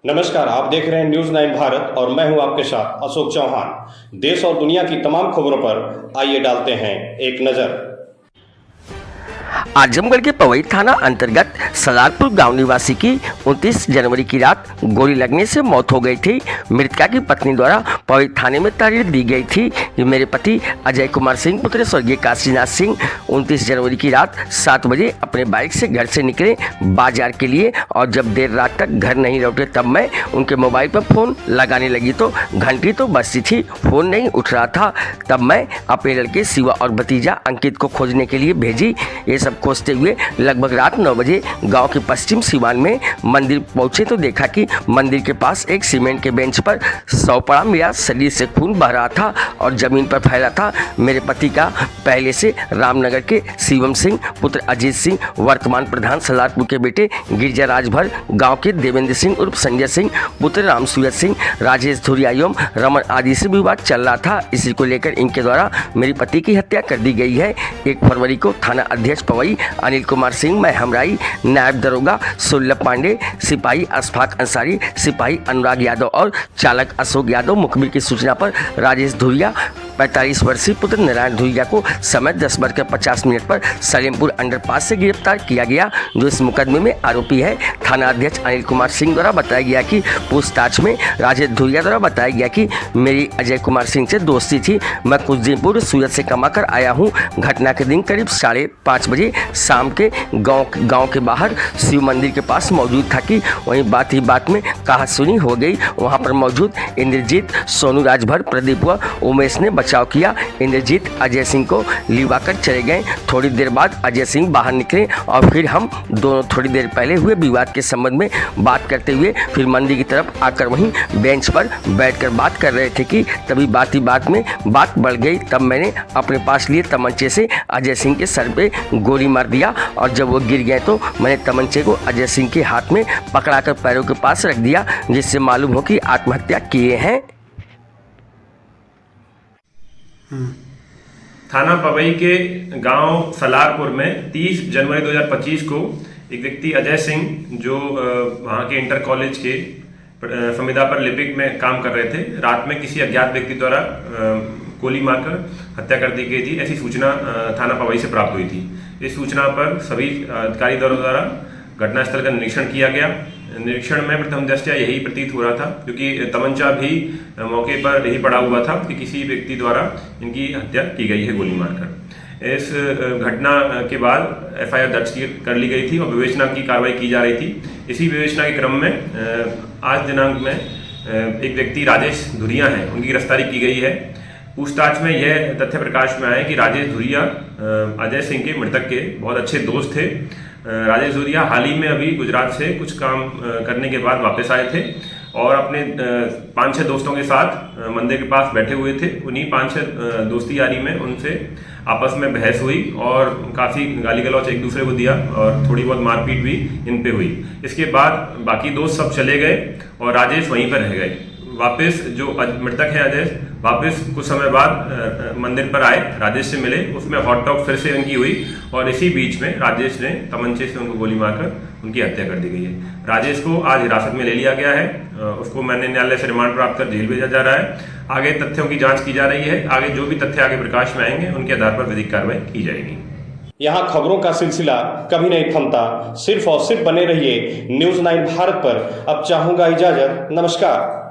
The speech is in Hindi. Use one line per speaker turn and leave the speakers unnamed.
नमस्कार, आप देख रहे हैं न्यूज़ 9 भारत और मैं हूं आपके साथ अशोक चौहान। देश और दुनिया की तमाम खबरों पर आइए डालते हैं एक नज़र।
आजमगढ़ के पवई थाना अंतर्गत सलारपुर गांव निवासी की 29 जनवरी की रात गोली लगने से मौत हो गई थी। मृतका की पत्नी द्वारा पवई थाने में तहरीर दी गई थी कि मेरे पति अजय कुमार सिंह पुत्र स्वर्गीय काशीनाथ सिंह 29 जनवरी की रात 7 बजे अपने बाइक से घर से निकले बाजार के लिए और जब देर रात तक घर नहीं लौटे तब मैं उनके मोबाइल पर फ़ोन लगाने लगी तो घंटी तो बजती थी, फ़ोन नहीं उठ रहा था। तब मैं अपने लड़के शिवा और भतीजा अंकित को खोजने के लिए भेजी। ये सब खोजते हुए लगभग रात 9 बजे गांव के पश्चिम सिवान में मंदिर पहुंचे तो देखा कि मंदिर के पास एक सीमेंट के बेंच पर सौ पड़ा मेरा शरीर से खून बह रहा था और जमीन पर फैला था मेरे पति का पहले से रामनगर के शिवम सिंह पुत्र अजीत सिंह वर्तमान प्रधान सलारपुर के बेटे गिरजा राजभर गांव के देवेंद्र सिंह उर्फ संजय सिंह पुत्र रामसूरत सिंह राजेश धुरिया एवं रमन आदि से विवाद चल रहा था। इसी को लेकर इनके द्वारा मेरी पति की हत्या कर दी गई है। 1 फरवरी को थाना अध्यक्ष पवई अनिल कुमार सिंह महमराई, नायब दरोगा सुल्लभ पांडे, सिपाही अशफाक अंसारी, सिपाही अनुराग यादव और चालक अशोक यादव मुखबिर की सूचना पर राजेश धुरिया 45 वर्षीय पुत्र नारायण धुरिया को समय 10:50 पर सलेमपुर अंडरपास से गिरफ्तार किया गया, जो इस मुकदमे में आरोपी है। थाना अध्यक्ष अनिल कुमार सिंह द्वारा बताया गया कि पूछताछ में राजेश धुरिया द्वारा बताया गया कि मेरी अजय कुमार सिंह से दोस्ती थी। मैं कुछ दिन पूर्व सूरत से कमा कर आया हूँ। घटना के दिन करीब 5:30 बजे शाम के गाँव के बाहर शिव मंदिर के पास मौजूद था कि वहीं बात ही बात में कहा सुनी हो गई। वहाँ पर मौजूद इंद्रजीत, सोनू राजभर, प्रदीप व उमेश ने बचाव किया। इंद्रजीत अजय सिंह को लिवा कर चले गए। थोड़ी देर बाद अजय सिंह बाहर निकले और फिर हम दोनों थोड़ी देर पहले हुए विवाद के संबंध में बात करते हुए फिर मंदिर की तरफ आकर वहीं बेंच पर बैठकर बात कर रहे थे कि तभी बात ही बात में बात बढ़ गई। तब मैंने अपने पास लिए तमंचे से अजय सिंह के सर पे गोली मार दिया और जब वो गिर गए तो मैंने तमंचे को अजय सिंह के हाथ में पकड़ाकर पैरों के पास रख दिया, जिससे मालूम हो कि आत्महत्या किए हैं।
थाना पवई के गांव सलारपुर में 30 जनवरी 2025 को एक व्यक्ति अजय सिंह जो वहां के इंटर कॉलेज के संविदा पर लिपिक में काम कर रहे थे, रात में किसी अज्ञात व्यक्ति द्वारा गोली मारकर हत्या कर दी गई थी। ऐसी सूचना थाना पवई से प्राप्त हुई थी। इस सूचना पर सभी अधिकारी दलों द्वारा घटनास्थल का निरीक्षण किया गया। निरीक्षण में प्रथम दृष्टया यही प्रतीत हो रहा था, क्योंकि तमंचा भी मौके पर यही पड़ा हुआ था कि किसी व्यक्ति द्वारा इनकी हत्या की गई है गोली मारकर। इस घटना के बाद एफआईआर दर्ज कर ली गई थी और विवेचना की कार्रवाई की जा रही थी। इसी विवेचना के क्रम में आज दिनांक में एक व्यक्ति राजेश धुरिया हैं, उनकी गिरफ्तारी की गई है। पूछताछ में यह तथ्य प्रकाश में आया कि राजेश धुरिया अजय सिंह के मृतक के बहुत अच्छे दोस्त थे। राजेश धुरिया हाल ही में अभी गुजरात से कुछ काम करने के बाद वापस आए थे और अपने 5-6 दोस्तों के साथ मंदिर के पास बैठे हुए थे। उन्हीं 5-6 दोस्ती यारी में उनसे आपस में बहस हुई और काफ़ी गाली गलौच एक दूसरे को दिया और थोड़ी बहुत मारपीट भी इन पे हुई। इसके बाद बाकी दोस्त सब चले गए और राजेश वहीं पर रह गए। वापस जो मृतक है अजय वापस कुछ समय बाद मंदिर पर आए, राजेश से मिले, उसमें हॉट टॉक फिर से उनकी हुई और इसी बीच में राजेश ने तमंचे से उनको गोली मारकर उनकी हत्या कर दी गई है। राजेश को आज हिरासत में ले लिया गया है। उसको मैंने न्यायालय से रिमांड प्राप्त कर जेल भेजा जा रहा है। आगे तथ्यों की जाँच की जा रही है। आगे जो भी तथ्य आगे प्रकाश में आएंगे उनके आधार पर विधिक कार्रवाई की जाएगी।
यहाँ खबरों का सिलसिला कभी नहीं थमता। सिर्फ और सिर्फ बने रहिए न्यूज़ 9 भारत पर। अब चाहूंगा इजाजत। नमस्कार।